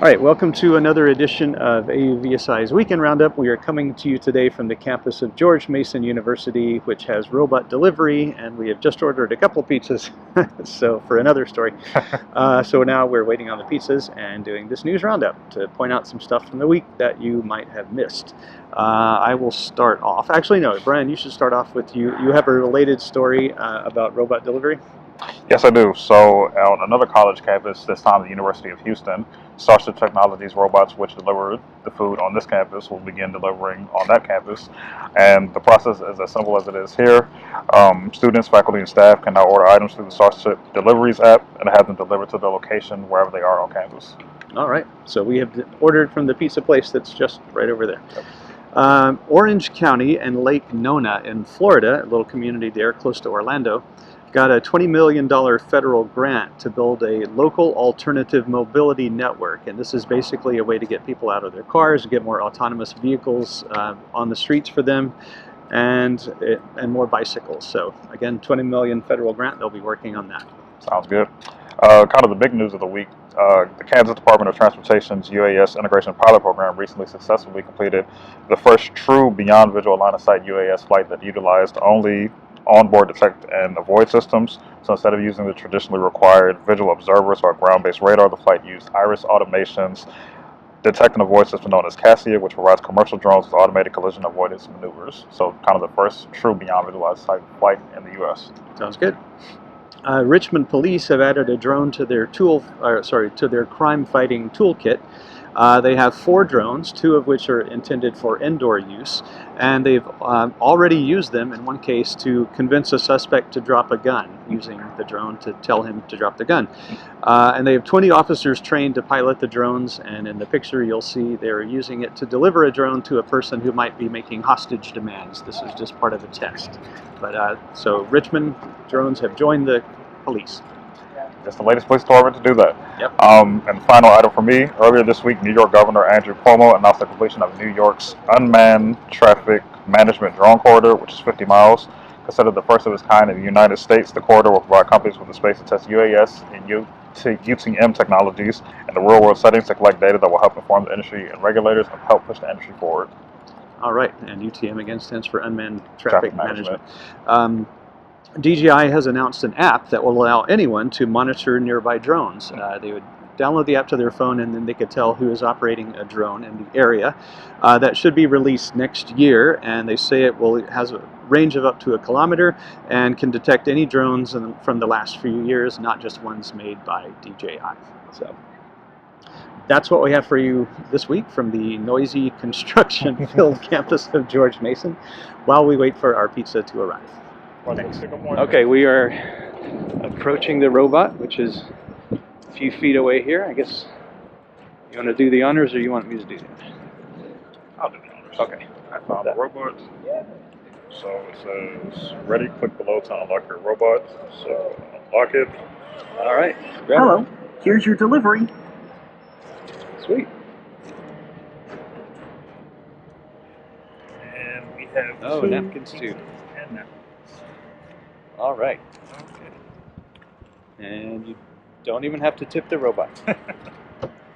All right, welcome to another edition of AUVSI's Weekend Roundup. We are coming to you today from the campus of George Mason University, which has robot delivery, and we have just ordered a couple pizzas, so for another story. So now we're waiting on the pizzas and doing this news roundup to point out some stuff from the week that you might have missed. I will start off. Actually, no, Brian, you should start off with you. You have a related story about robot delivery? Yes, I do. So on another college campus, this time the University of Houston, Starship Technologies robots, which deliver the food on this campus, will begin delivering on that campus. And the process is as simple as it is here. Students, faculty, and staff can now order items through the Starship Deliveries app and have them delivered to their location wherever they are on campus. All right. So we have ordered from the pizza place that's just right over there. Yep. Orange County and Lake Nona in Florida, a little community there close to Orlando, got a $20 million federal grant to build a local alternative mobility network. And this is basically a way to get people out of their cars, get more autonomous vehicles on the streets for them, and more bicycles. So again, $20 million federal grant, they'll be working on that. Sounds good. Kind of the big news of the week, the Kansas Department of Transportation's UAS Integration Pilot Program recently successfully completed the first true beyond visual line of sight UAS flight that utilized only onboard detect and avoid systems. So instead of using the traditionally required visual observers or ground-based radar, the flight used Iris Automation's detect and avoid system known as Cassia, which provides commercial drones with automated collision avoidance maneuvers. So kind of the first true beyond visual sight flight in the U.S. Sounds good. Richmond police have added a drone to their crime-fighting toolkit. They have 4 drones, 2 of which are intended for indoor use, and they've already used them in one case to convince a suspect to drop a gun, using the drone to tell him to drop the gun. And they have 20 officers trained to pilot the drones, and in the picture you'll see they're using it to deliver a drone to a person who might be making hostage demands. This is just part of a test. But so Richmond drones have joined the police. It's the latest police department to do that. Yep. And the final item for me, earlier this week, New York Governor Andrew Cuomo announced the completion of New York's unmanned traffic management drone corridor, which is 50 miles. Considered the first of its kind in the United States, the corridor will provide companies with the space to test UAS and UTM technologies in the real-world settings to collect data that will help inform the industry and regulators and help push the industry forward. All right, and UTM again stands for Unmanned Traffic Management. DJI has announced an app that will allow anyone to monitor nearby drones. They would download the app to their phone, and then they could tell who is operating a drone in the area. That should be released next year, and they say it has a range of up to 1 kilometer and can detect any drones from the last few years, not just ones made by DJI. So that's what we have for you this week from the noisy construction-filled campus of George Mason, while we wait for our pizza to arrive. Okay, we are approaching the robot, which is a few feet away here. I guess you want to do the honors, or you want me to do that? I'll do the honors. Okay. I found the robot. So it says, ready, click below to unlock your robot. So unlock it. All right. Hello, here's your delivery. Sweet. And we have napkins too. And napkins. All right. Okay. And you don't even have to tip the robot.